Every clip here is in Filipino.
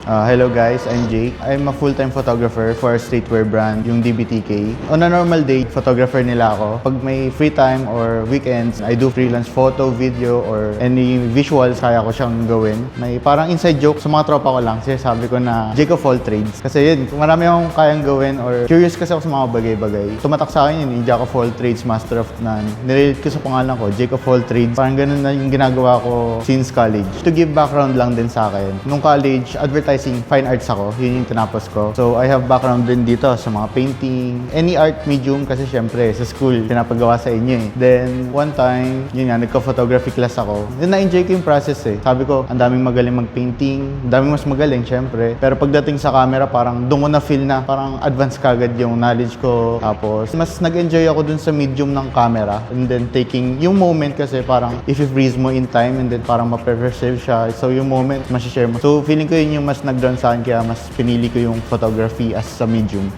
Hello guys, I'm Jake. I'm a full-time photographer for a streetwear brand, yung DBTK. On a normal day, photographer nila ako. Pag may free time or weekends, I do freelance photo, video, or any visuals kaya ko siyang gawin. May parang inside joke sa mga tropa ko lang. Sabi ko na Jake of all trades. Kasi yun, marami akong kayang gawin or curious kasi ako sa mga bagay-bagay. Tumatak sa akin yun, yung Jack of all trades, master of none. Nirelate ko sa pangalan ko, Jake of all trades. Parang ganun na yung ginagawa ko since college. To give background lang din sa akin. Nung college, advertising, fine arts ako. Yun yung tinapos ko. So, I have background din dito sa mga painting, any art medium kasi syempre sa school, pinapagawa sa inyo eh. Then, one time, yun nga, nagka-photography class ako. Then, na-enjoy ko yung process eh. Sabi ko, ang daming magaling mag-painting, ang daming mas magaling syempre. Pero pagdating sa camera, parang doon ko na-feel na parang advance kagad yung knowledge ko. Tapos, mas nag-enjoy ako dun sa medium ng camera. And then, taking yung moment kasi parang if you freeze mo in time and then parang ma-preserve siya. So, yung moment, masishare mo. So, feeling ko yun yung mas nag-drawn sa akin kaya mas pinili ko yung photography as a medium.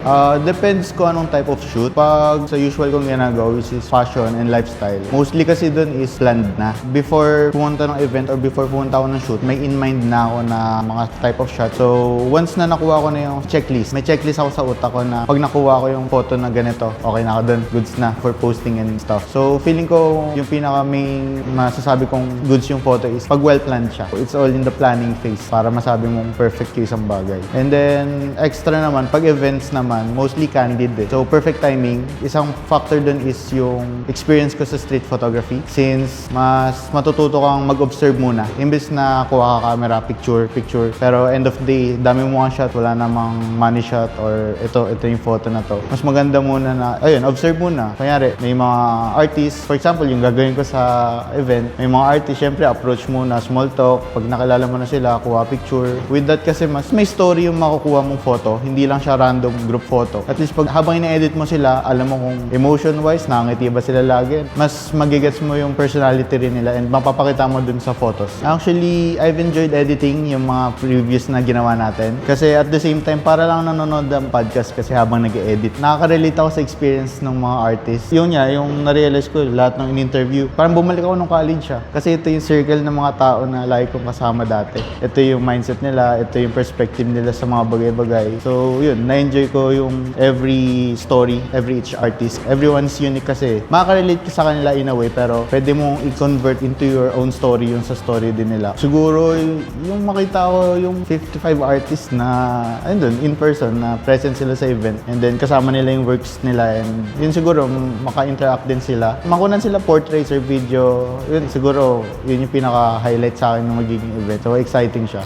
Depends ko anong type of shoot. Pag sa usual kong ginagawa, which is fashion and lifestyle, mostly kasi dun is planned na. Before pumunta ng event or before pumunta ako ng shoot, may in mind na ako na mga type of shot. So, once na nakuha ko na yung checklist, may checklist ako sa utak ko na pag nakuha ko yung photo na ganito, okay na ako dun, goods na for posting and stuff. So, feeling ko yung pinaka main masasabi kong goods yung photo is pag well-planned siya. It's all in the planning phase para masabi mong perfect yung isang bagay. And then, extra naman, pag events naman, mostly candid eh. So, perfect timing. Isang factor dun is yung experience ko sa street photography. Since, mas matututo kang mag-observe muna. Imbes na kuha ka camera, picture. Pero end of the day, dami mo ang shot, wala namang money shot or ito yung photo na to. Mas maganda muna na, ayun, observe muna. Kunyari, may mga artists, for example, yung gagawin ko sa event, may mga artists, syempre, approach muna, small talk. Pag nakilala mo na sila, kuha picture. With that kasi mas may story yung makukuha mong photo, hindi lang siya random group photo. At least pag habang ina-edit mo sila, alam mo kung emotion-wise, nakangiti ba sila lagi. Mas magigets mo yung personality rin nila and mapapakita mo dun sa photos. Actually, I've enjoyed editing yung mga previous na ginawa natin. Kasi at the same time, para lang nanonood ng podcast kasi habang nag-edit. Nakaka-relate ako sa experience ng mga artists. Yung na-realize ko, lahat ng in-interview, parang bumalik ako nung college siya. Kasi ito yung circle ng mga tao na lagi kong kasama dati. Ito yung mindset nila, ito yung perspective nila sa mga bagay-bagay. So, yun, na-enjoy ko yung every story, each artist. Everyone's unique kasi. Makaka-relate ka sa kanila in a way, pero pwede mong i-convert into your own story yung sa story din nila. Siguro, yung makita ko yung 55 artists na, ayun dun, in person, na present sila sa event, and then kasama nila yung works nila, and yun siguro, maka-interact din sila. Makunan sila portraits or video, yun siguro, yun yung pinaka-highlight sa akin ng magiging event. So, exciting siya.